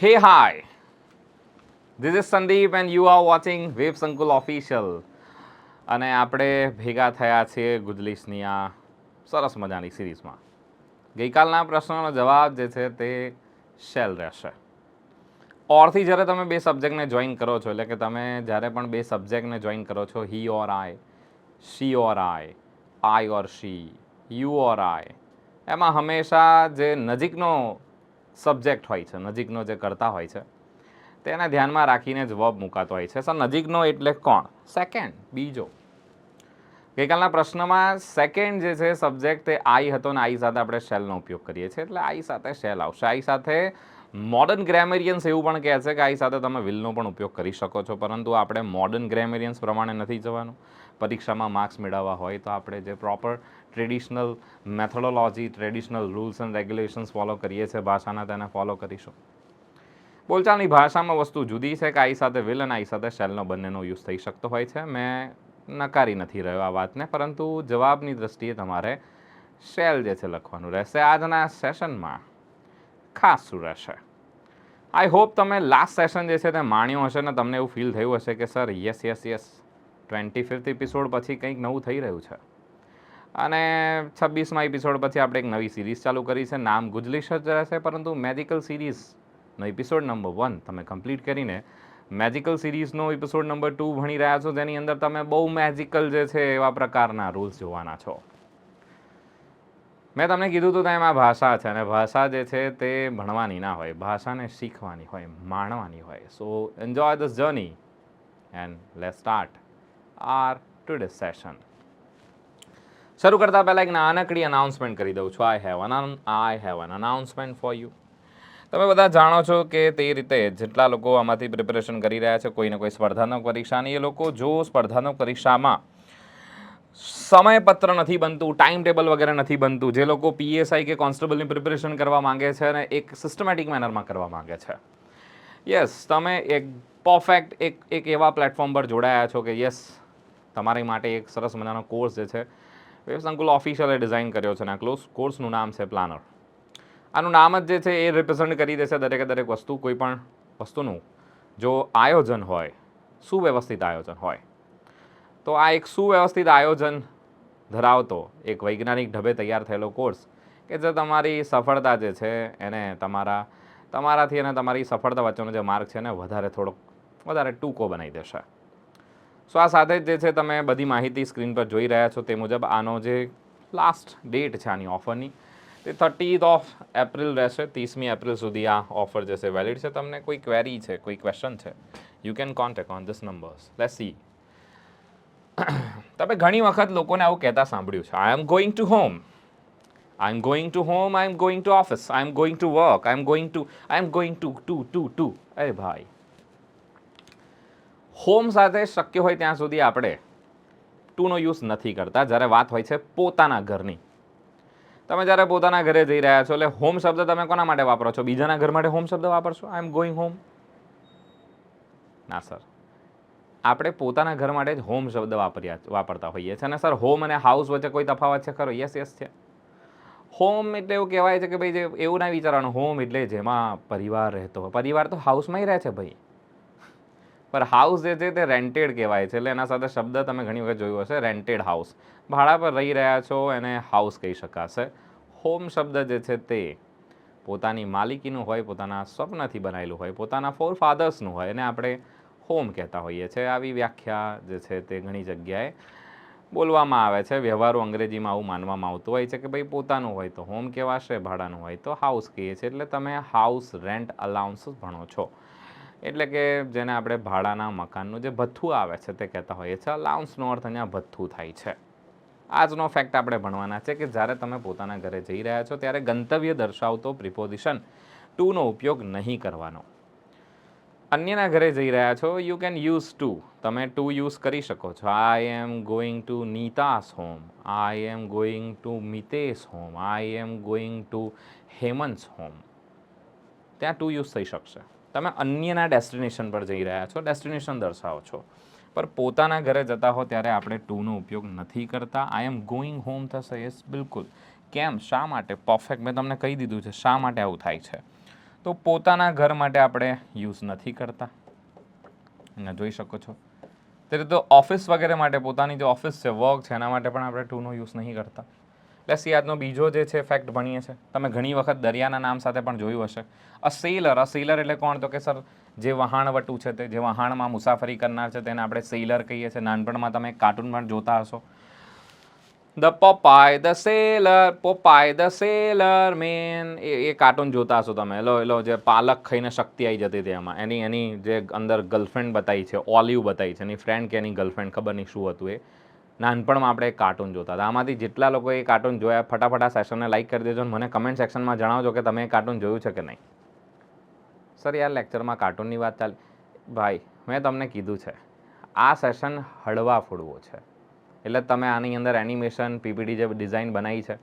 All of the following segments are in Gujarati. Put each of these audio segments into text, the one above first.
Hey, hi. This is Sandeep and you are watching WebSankul Official. અને આપણે ભેગા થયા છીએ ગુજલીસની આ સરસ મજાની સિરીઝમાં. ગઈકાલના પ્રશ્નનો જવાબ જે છે તે શેલ રહેશે. ઓરથી જ્યારે તમે બે સબ્જેક્ટને જોઈન કરો છો, એટલે કે તમે જ્યારે પણ બે સબ્જેક્ટને જોઈન કરો છો, હી ઓર આઈ, શી ઓર આઈ ઓર શી, યુ ઓર આઈ, એમાં હંમેશા જે નજીકનો સબ્જેક્ટ હોય છે, નજીકનો જે કરતા હોય છે, તેને ધ્યાનમાં રાખીને જ વર્બ મુકાતો હોય છે. સર, નજીકનો એટલે કોણ? સેકન્ડ, બીજો. ગઈકાલના પ્રશ્નમાં સેકન્ડ જે છે સબ્જેક્ટ તે આઈ હતો ને આઈ સાથે આપણે શેલનો ઉપયોગ કરીએ છીએ, એટલે આઈ સાથે શેલ આવશે. આઈ સાથે મોડર્ન ગ્રેમેરિયન્સ એવું પણ કહે છે કે આઈ સાથે તમે વિલનો પણ ઉપયોગ કરી શકો છો, પરંતુ આપણે મોડર્ન ગ્રેમેરિયન્સ પ્રમાણે નથી જવાનું. પરીક્ષામાં માર્ક્સ મેળવવા હોય તો આપણે જે proper traditional methodology, traditional rules and regulations follow કરીએ છીએ ભાષાના, તેને ફોલો કરીશું. બોલચાલની ભાષામાં વસ્તુ જુદી છે કે આઈ સાથે વિલ અને આઈ સાથે શેલનો બંનેનો યુઝ થઈ શકતો હોય છે. મેં નકારી નથી રહ્યો આ વાતને, પરંતુ જવાબની દ્રષ્ટિએ તમારે શેલ જે છે લખવાનું રહેશે. આજના સેશનમાં ખાસ શું રહેશે? આઈ હોપ તમે લાસ્ટ સેશન જે છે તે માણ્યો હશે ને તમને એવું ફીલ થયું હશે કે સર યસ 25th એપિસોડ પછી કંઈક નવું થઈ રહ્યું છે. અને 26મા એપિસોડ પછી આપણે એક નવી સિરીઝ ચાલુ કરી છે. નામ ગુજલીશ જ રહેશે, પરંતુ મેજિકલ સિરીઝનો એપિસોડ નંબર 1 તમે કમ્પ્લીટ કરીને મેજિકલ સિરીઝનો એપિસોડ નંબર 2 ભણી રહ્યા છો, જેની અંદર તમે બહુ મેજિકલ જે છે એવા પ્રકારના રૂલ્સ જોવાના છો. મેં તમને કીધું હતું એમાં ભાષા છે, અને ભાષા જે છે તે ભણવાની ના હોય, ભાષાને શીખવાની હોય, માણવાની હોય. So enjoy this journey and let's start our today session. શરૂ કરતાં પહેલાં એક નાનકડી અનાઉન્સમેન્ટ કરી દઉં છું. I have an announcement for you. તમે બધા જાણો છો કે તે રીતે જેટલા લોકો આમાંથી પ્રિપેરેશન કરી રહ્યા છે કોઈને કોઈ સ્પર્ધાત્મક પરીક્ષાની, એ લોકો જો સ્પર્ધાત્મક પરીક્ષામાં સમયપત્ર નથી બનતું, ટાઈમ ટેબલ વગેરે નથી બનતું, જે લોકો પીએસઆઈ કે કોન્સ્ટેબલની પ્રિપેરેશન કરવા માંગે છે અને એક સિસ્ટમેટિક મેનરમાં કરવા માંગે છે, યસ, તમે એક પરફેક્ટ એક એવા પ્લેટફોર્મ પર જોડાયા છો કે યસ, તમારી માટે એક સરસ મજાનો કોર્સ જે છે વેબસંકુલ ઓફિશિયલે ડિઝાઇન કર્યો છે, અને આ કોર્સનું નામ છે પ્લાનર. આનું નામ જ જે છે એ રિપ્રેઝન્ટ કરી દેશે દરેકે દરેક વસ્તુ. કોઈ પણ વસ્તુનું જો આયોજન હોય, સુવ્યવસ્થિત આયોજન હોય, તો આ એક સુવ્યવસ્થિત આયોજન ધરાવતો એક વૈજ્ઞાનિક ઢબે તૈયાર થયેલો કોર્સ કે જે તમારી સફળતા જે છે એને તમારાથી અને તમારી સફળતા વચ્ચેનો જે માર્ગ છે એને વધારે ટૂંકો બનાવી દેશે. સો આ સાથે જ જે છે તમે બધી માહિતી સ્ક્રીન પર જોઈ રહ્યા છો તે મુજબ આનો જે લાસ્ટ ડેટ છે આની ઓફરની તે 30th એપ્રિલ રહેશે. 30મી એપ્રિલ સુધી આ ઓફર જે છે વેલિડ છે. તમને કોઈ ક્વેરી છે, કોઈ ક્વેશ્ચન છે, you can contact on this numbers. Let's see. તમે ઘણી વખત લોકોને આવું કહેતા સાંભળ્યું છે, I am going to home, I am going to home, I am going to office, I am going to work, I am going to. અરે ભાઈ, હોમ સાથે શક્ય હોય ત્યાં સુધી આપણે ટુનો યુઝ નથી કરતા જ્યારે વાત હોય છે પોતાના ઘરની. તમે જ્યારે પોતાના ઘરે જઈ રહ્યા છો એટલે હોમ શબ્દ તમે કોના માટે વાપરો છો? બીજાના ઘર માટે હોમ શબ્દ વાપરશો? આઈ એમ ગોઈંગ હોમ? ના સર, આપણે પોતાના ઘર માટે જ હોમ શબ્દ વાપરતા હોઈએ છીએ. અને સર, હોમ અને હાઉસ વચ્ચે કોઈ તફાવત છે ખરો? યસ છે. હોમ એટલે એવું કહેવાય છે કે ભાઈ એવું ના વિચારવાનું હોમ એટલે જેમાં પરિવાર રહેતો હોય. પરિવાર તો હાઉસમાં રહે છે ભાઈ, પર હાઉસ જે છે તે રેન્ટેડ કહેવાય છે. એટલે એના સાથે શબ્દ તમે ઘણી વખત જોયું હશે, રેન્ટેડ હાઉસ. ભાડા પર રહી રહ્યા છો એને હાઉસ કહી શકાશે. હોમ શબ્દ જે છે તે પોતાની માલિકીનું હોય, પોતાના સ્વપ્નથી બનાવેલું હોય, પોતાના ફોર ફાધર્સનું હોય, એને આપણે હોમ કહેતા હોઈએ છીએ. આવી વ્યાખ્યા જે છે તે ઘણી જગ્યાએ બોલવામાં આવે છે. વ્યવહારુ અંગ્રેજીમાં આવું માનવામાં આવતું હોય છે કે ભાઈ પોતાનું હોય તો હોમ કહેવાશે, ભાડાનું હોય તો હાઉસ કહીએ છીએ. એટલે તમે હાઉસ રેન્ટ અલાઉન્સ ભણો છો, એટલે કે જેને આપણે ભાડાના મકાનનું જે ભથ્થું આવે છે તે કહેતા હોઈએ છીએ. અલાઉન્સનો અર્થ અહીંયા ભથ્થું થાય છે. આજનો ફેક્ટ આપણે ભણવાના છે કે જ્યારે તમે પોતાના ઘરે જઈ રહ્યા છો ત્યારે ગંતવ્ય દર્શાવતો પ્રિપોઝિશન ટુનો ઉપયોગ નહીં કરવાનો. અન્યના ઘરે જઈ રહ્યા છો, યુ કેન યુઝ ટુ, તમે ટુ યુઝ કરી શકો છો. I am going to Nita's home, I am going to Mitesh home, I am going to Hemant's home. ત્યાં ટુ યુઝ થઈ શકશે. તમે અન્યના ડેસ્ટિનેશન પર જઈ રહ્યા છો, ડેસ્ટિનેશન દર્શાવો છો, પર પોતાના ઘરે જતા હો ત્યારે આપણે ટુનો ઉપયોગ નથી કરતા. આઈ એમ ગોઈંગ હોમ થશે. યસ, બિલકુલ. કેમ? શા માટે? પરફેક્ટ. મેં તમને કહી દીધું છે શા માટે આવું થાય છે. તો પોતાના ઘર માટે આપણે યુઝ નથી કરતા, અને જોઈ શકો છો ત્યારે તો ઓફિસ વગેરે માટે પોતાની જે ઓફિસ છે, વર્ક છે, એના માટે પણ આપણે ટુનો યુઝ નહીં કરતા. એટલે આજનો બીજો જે છે ફેક્ટ ભણીએ છીએ. તમે ઘણી વખત દરિયાના નામ સાથે પણ જોયું હશે. અ સેલર એટલે કોણ? તો કે સર જે વહાણવટુ છે, તે જે વહાણમાં મુસાફરી કરનાર છે તેને આપણે સેલર કહીએ છીએ. નાનપણમાં તમે કાર્ટૂન પણ જોતા હશો. The Popeye the sailor man, એ કાર્ટૂન જોતા હશો તમે. એલો જે પાલક ખાઈને શક્તિ આવી જતી હતી એમાં, એની જે અંદર ગર્લફ્રેન્ડ બતાવી છે, ઓલિવ બતાવી છે, એની ફ્રેન્ડ કે એની ગર્લફ્રેન્ડ ખબર નહીં શું હતું એ. નાનપણમાં આપણે એક કાર્ટૂન જોતા હતા. આમાંથી જેટલા લોકો એ કાર્ટૂન જોયા, ફટાફટ આ સેશનને લાઈક કરી દેજો અને મને કમેન્ટ સેક્શનમાં જણાવજો કે તમે એ કાર્ટૂન જોયું છે કે નહીં. સર યાર લેક્ચરમાં કાર્ટૂનની વાત ચાલે. ભાઈ મેં તમને કીધું છે આ સેશન હળવા ફોડવો છે, એટલે તમે આની અંદર એનિમેશન પીપીટી જે ડિઝાઇન બનાવી છે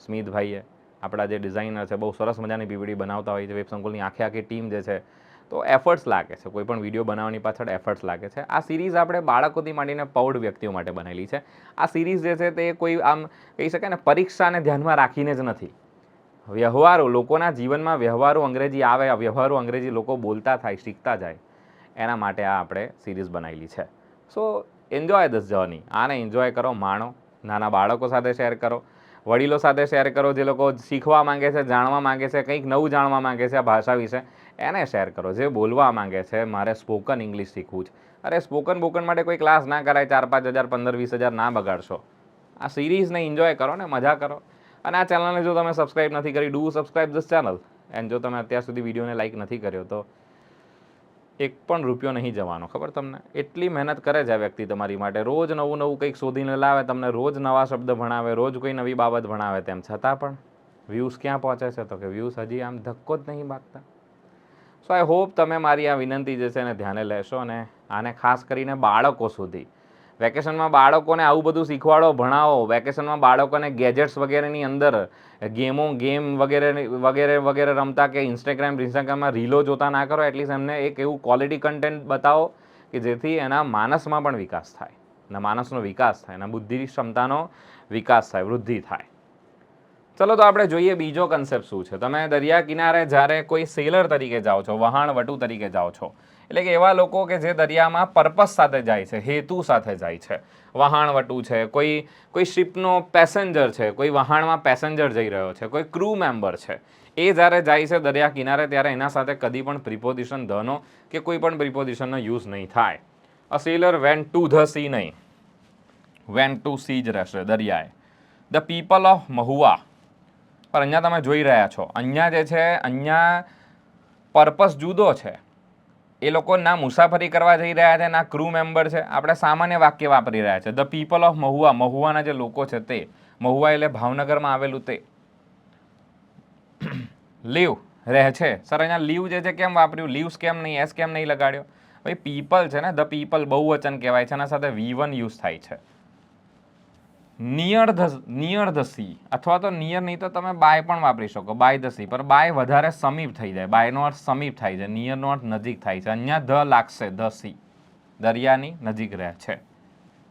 સ્મિતભાઈએ, આપણા જે ડિઝાઇનર છે, બહુ સરસ મજાની પીપીટી બનાવતા હોય છે. વેબસંકુલની આખી ટીમ જે છે, તો એફર્ટ્સ લાગે છે. કોઈ પણ વિડીયો બનાવવાની પાછળ એફર્ટ્સ લાગે છે. આ સિરીઝ આપણે બાળકોથી માંડીને પ્રૌઢ વ્યક્તિઓ માટે બનેલી છે. આ સિરીઝ જે છે તે કોઈ આમ કહી શકાય ને પરીક્ષાને ધ્યાનમાં રાખીને જ નથી. વ્યવહારો, લોકોના જીવનમાં વ્યવહારો અંગ્રેજી આવે, વ્યવહારો અંગ્રેજી લોકો બોલતા થાય, શીખતા જાય, એના માટે આ આપણે સિરીઝ બનાવેલી છે. સો એન્જોય ધીસ જર્ની. આને એન્જોય કરો, માણો. નાના બાળકો સાથે શેર કરો, વડીલો સાથે શેર કરો, જે લોકો શીખવા માંગે છે, જાણવા માંગે છે, કંઈક નવું જાણવા માંગે છે આ ભાષા વિશે, એને શેર કરો. જે બોલવા માંગે છે મારે સ્પોકન ઇંગ્લિશ શીખવું છે, અરે સ્પોકન માટે કોઈ ક્લાસ ના કરાય, 4-5 હજાર 15-20 હજાર ના બગાડશો. આ સિરીઝને એન્જોય કરો ને, મજા કરો. અને આ ચેનલને જો તમે સબસ્ક્રાઈબ નથી કરી, do subscribe this channel. And જો તમે અત્યાર સુધી વિડીયોને લાઈક નથી કર્યો તો એક પણ રૂપિયો નહીં જવાનો. ખબર તમને? એટલી મહેનત કરે છે આ વ્યક્તિ તમારી માટે. રોજ નવું કંઈક શોધીને લાવે, તમને રોજ નવા શબ્દ ભણાવે, રોજ કોઈ નવી બાબત ભણાવે. તેમ છતાં પણ વ્યૂઝ ક્યાં પહોંચે છે? તો કે વ્યૂઝ હજી આમ ધક્કો જ નહીં વાગતા. સો આઈ હોપ તમે મારી આ વિનંતી જે છે એને ધ્યાને લેશો અને આને ખાસ કરીને બાળકો સુધી, વેકેશનમાં બાળકોને આવું બધું શીખવાડો, ભણાવો. વેકેશનમાં બાળકોને ગેજેટ્સ વગેરેની અંદર ગેમ વગેરે રમતા કે ઇન્સ્ટાગ્રામમાં રીલો જોતા ના કરો. એટલીસ્ટ એમને એક એવું ક્વોલિટી કન્ટેન્ટ બતાવો કે જેથી એના માનસમાં પણ વિકાસ થાય, એના માનસનો વિકાસ થાય, એના બુદ્ધિ ક્ષમતાનો વિકાસ થાય, વૃદ્ધિ થાય. ચલો તો આપણે જોઈએ બીજો કન્સેપ્ટ શું છે. તમે દરિયા કિનારે જ્યારે કોઈ સેલર તરીકે જાઓ છો, વહાણવટુ તરીકે જાઓ છો, એટલે કે એવા લોકો કે જે દરિયામાં પર્પસ સાથે જાય છે, હેતુ સાથે જાય છે. વહાણવટુ છે, કોઈ શિપનો પેસેન્જર છે, કોઈ વહાણમાં પેસેન્જર જઈ રહ્યો છે, કોઈ ક્રૂ મેમ્બર છે, એ જ્યારે જાય છે દરિયા કિનારે ત્યારે એના સાથે કદી પણ પ્રિપોઝિશન ધનો કે કોઈ પણ પ્રિપોઝિશનનો યુઝ નહીં થાય. A sailor went to the sea નહીં, વેન્ટ ટુ સી જ રહેશે દરિયાએ. The people of Mahuva. પણ અહીંયા તમે જોઈ રહ્યા છો, અહીંયા જે છે, અહીંયા પર્પસ જુદો છે. એ લોકો ના મુસાફરી કરવા જઈ રહ્યા છે, ના ક્રૂ મેમ્બર છે. આપણે સામાન્ય વાક્ય વાપરી રહ્યા છે. ધ પીપલ ઓફ મહુવા, મહુવાના જે લોકો છે તે. મહુવા એટલે ભાવનગરમાં આવેલું તે. લીવ રહે છે. સર અહીંયા લીવ જે છે કેમ વાપર્યું? લીવ્સ કેમ નહીં, એસ કેમ નહીં લગાડ્યો? ભાઈ પીપલ છે ને, ધ પીપલ બહુવચન કહેવાય છે, એના સાથે V1 યુઝ થાય છે. નિયર ધ સી, અથવા તો નિયર નહીં તો તમે બાય પણ વાપરી શકો, બાય ધ સી. પર બાય વધારે સમીપ થઈ જાય, બાયનો અર્થ સમીપ થાય છે, નિયરનો અર્થ નજીક થાય છે. અહીંયા ધ લાગશે, ધ સી, દરિયાની નજીક રહે છે.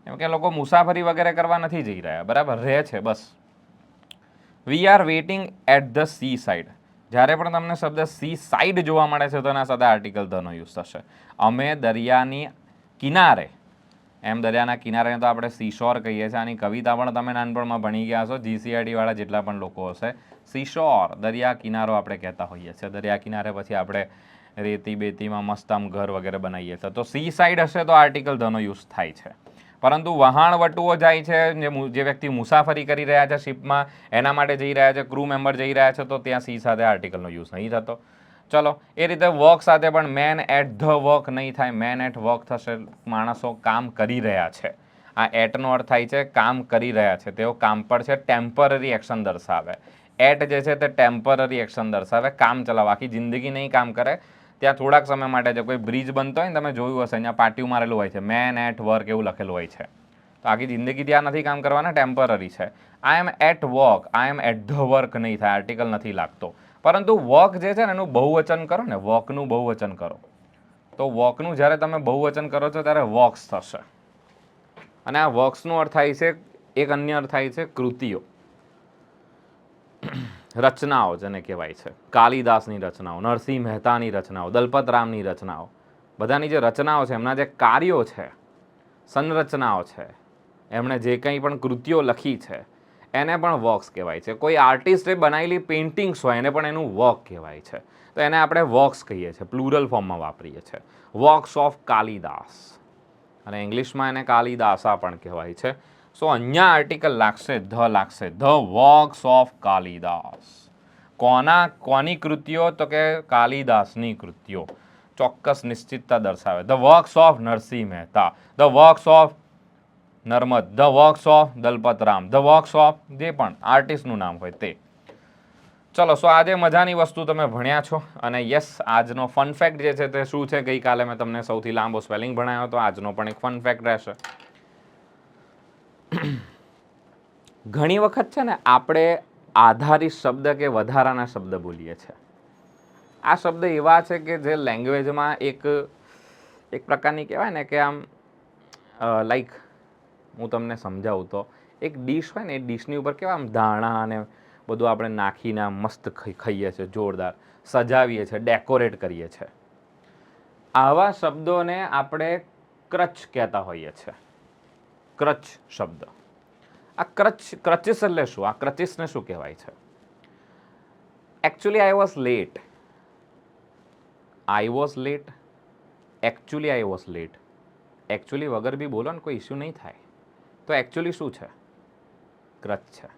એમ કે લોકો મુસાફરી વગેરે કરવા નથી જઈ રહ્યા, બરાબર, રહે છે બસ. We are waiting at the sea side. જ્યારે પણ તમને શબ્દ સી સાઇડ જોવા મળે છે તો એના સાથે આર્ટિકલ ધનો યુઝ થશે. અમે દરિયાની કિનારે, એમ દરિયાના કિનારે તો આપણે સીશોર કહીએ છીએ. આની કવિતા પણ તમે નાનપણમાં ભણી ગયા હશો, GCRT વાળા જેટલા પણ લોકો હશે. સીશોર, દરિયા કિનારો આપણે કહેતા હોઈએ છીએ. દરિયા કિનારે પછી આપણે રેતી બેતીમાં મસ્ત આમ ઘર વગેરે બનાવીએ છીએ. તો સી સાઇડ હશે તો આર્ટિકલ ધનો યુઝ થાય છે. પરંતુ વહાણવટુઓ જાય છે, જે વ્યક્તિ મુસાફરી કરી રહ્યા છે શિપમાં, એના માટે જઈ રહ્યા છે, ક્રૂ મેમ્બર જઈ રહ્યા છે, તો ત્યાં સી સાથે આર્ટિકલનો યુઝ નહીં થતો. ચલો એ રીતે વર્ક સાથે પણ મેન એટ ધ વર્ક નહીં થાય, મેન એટ વર્ક થશે. માણસો કામ કરી રહ્યા છે. આ એટનો અર્થ થાય છે કામ કરી રહ્યા છે, તેઓ કામ પર છે. ટેમ્પરરી એક્શન દર્શાવે. એટ જે છે તે ટેમ્પરરી એક્શન દર્શાવે, કામ ચલાવો. આખી જિંદગી નહીં કામ કરે, ત્યાં થોડાક સમય માટે છે. કોઈ બ્રિજ બનતો હોય ને, તમે જોયું હશે, અહીંયા પાટિયું મારેલું હોય છે, મેન એટ વર્ક એવું લખેલું હોય છે. તો આખી જિંદગી ત્યાં નથી કામ કરવાના, ટેમ્પરરી છે. I am at work, I am at the work નહીં થાય, આર્ટિકલ નથી લાગતો. પરંતુ વર્ક જે છે ને એનું બહુવચન કરો ને, વર્કનું બહુવચન કરો, તો વર્કનું જ્યારે તમે બહુવચન કરો છો ત્યારે વર્ક્સ થશે. અને આ વર્ક્સનો અર્થ થાય છે, એક અન્ય અર્થ થાય છે કૃતિઓ. રચનાઓ જેને કહેવાય છે, કાલિદાસની રચનાઓ, નરસિંહ મહેતાની રચનાઓ, દલપતરામની રચનાઓ, બધાની જે રચનાઓ છે, એમના જે કાર્યો છે, સંરચનાઓ છે, એમણે જે કંઈ પણ કૃતિઓ લખી છે, એને પણ વર્ક્સ કહેવાય છે. કોઈ આર્ટિસ્ટે બનાવેલી પેઇન્ટિંગ્સ હોય એને પણ એનું વર્ક કહેવાય છે. તો એને આપણે વર્ક્સ કહીએ છીએ, પ્લુરલ ફોર્મમાં વાપરીએ છીએ, વર્ક્સ ઓફ કાલિદાસ, અને ઇંગ્લિશમાં એને કાલિદાસા પણ કહેવાય છે. સો અહીંયા આર્ટિકલ લાગશે, ધ વર્ક્સ ઓફ કાલિદાસ. કોની કૃતિઓ? તો કે કાલિદાસની કૃતિઓ. ચોક્કસ નિશ્ચિતતા દર્શાવે. The works of Narsinh Mehta, the works of Narmad, the works of Dalpatram, the works of જે પણ આર્ટિસ્ટનું નામ હોય તે. ચલો, સો આજે મજાની વસ્તુ તમે ભણ્યા છો. અને યસ, આજનો ફન ફેક્ટ જે છે તે શું છે? ગઈકાલે મેં તમને સૌથી લાંબો સ્પેલિંગ ભણાવ્યો હતો, આજનો પણ એક ફન ફેક્ટ રહેશે. ઘણી વખત છે ને આપણે આધારિત શબ્દ કે વધારાના શબ્દ બોલીએ છીએ. આ શબ્દ એવા છે કે જે લેંગ્વેજમાં એક પ્રકારની કહેવાય ને કે આમ લાઈક હું તમને સમજાવું તો એક ડીશ હોય ને, એ ડીશની ઉપર કેવા આમ ધાણા અને બધું આપણે નાખીને આમ મસ્ત ખાઈએ છીએ, જોરદાર સજાવીએ છીએ, ડેકોરેટ કરીએ છીએ. આવા શબ્દોને આપણે ક્રચ કહેતા હોઈએ છીએ. ક્રચ શબ્દ. આ ક્રચિસ એટલે શું? આ ક્રચિસને શું કહેવાય છે? Actually I was late. Actually I was late. Actually વગર બી બોલો ને કોઈ ઇસ્યુ નહીં થાય. તો એકચ્યુઅલી શું છે? ક્રચ છે.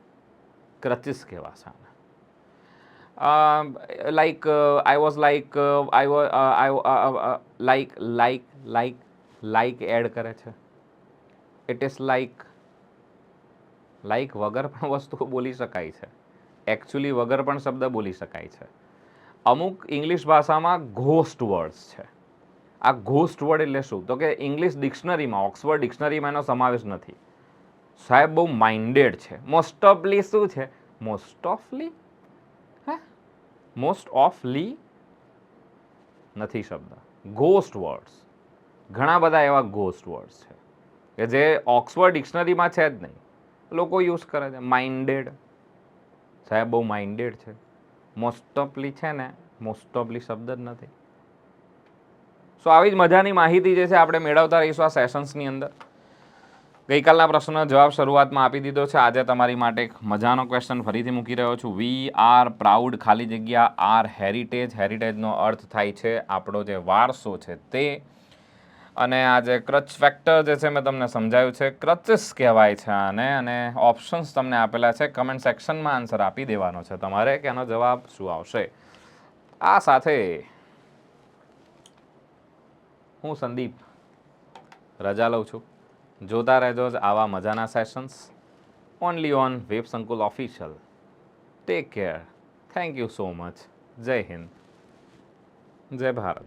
ક્રચિસ કહેવાશે આને. Like I was like add કરે છે. ઇટ ઇઝ લાઈક વગર પણ વસ્તુઓ બોલી શકાય છે. એકચ્યુઅલી વગર પણ શબ્દ બોલી શકાય છે. અમુક ઇંગ્લિશ ભાષામાં ઘોસ્ટ વર્ડ્સ છે. આ ઘોસ્ટ વર્ડ એટલે શું? તો કે ઇંગ્લિશ ડિક્શનરીમાં, ઓક્સફર્ડ ડિક્શનરીમાં એનો સમાવેશ નથી. સાહેબ બહુ માઇન્ડેડ છે. મોસ્ટ ઓફલી શું છે? મોસ્ટ ઓફલી નથી શબ્દ. ઘોસ્ટ વર્ડ્સ, ઘણા બધા એવા ઘોસ્ટ વર્ડ્સ છે કે જે ઓક્સફર્ડ ડિક્શનરીમાં છે જ નહીં, લોકો યુઝ કરે છે. માઇન્ડેડ, સાહેબ બહુ માઇન્ડેડ છે. મોસ્ટ ઓફલી છે ને, મોસ્ટ ઓફલી શબ્દ જ નથી. સો આવી જ મજાની માહિતી જે છે આપણે મેળવતા રહીશું આ સેશન્સની અંદર. ગઈકાલના પ્રશ્નનો જવાબ શરૂઆતમાં આપી દીધો છે. આજે તમારી માટે એક મજાનો ક્વેશ્ચન ફરીથી મૂકી રહ્યો છું. વી આર પ્રાઉડ ખાલી જગ્યા આર હેરિટેજ. હેરિટેજનો અર્થ થાય છે આપણો જે વારસો છે તે. અને આ જે ક્રચ ફેક્ટર જે છે મેં તમને સમજાવ્યું છે, ક્રચિસ કહેવાય છે આને. અને ઓપ્શન્સ તમને આપેલા છે, કમેન્ટ સેક્શનમાં આન્સર આપી દેવાનો છે તમારે કે એનો જવાબ શું આવશે. આ સાથે હું સંદીપ રજા લઉં છું. જોતા રહેજો આવા મજાના sessions only on WebSankul official. Take care. Thank you so much. જય હિન્દ, જય ભારત.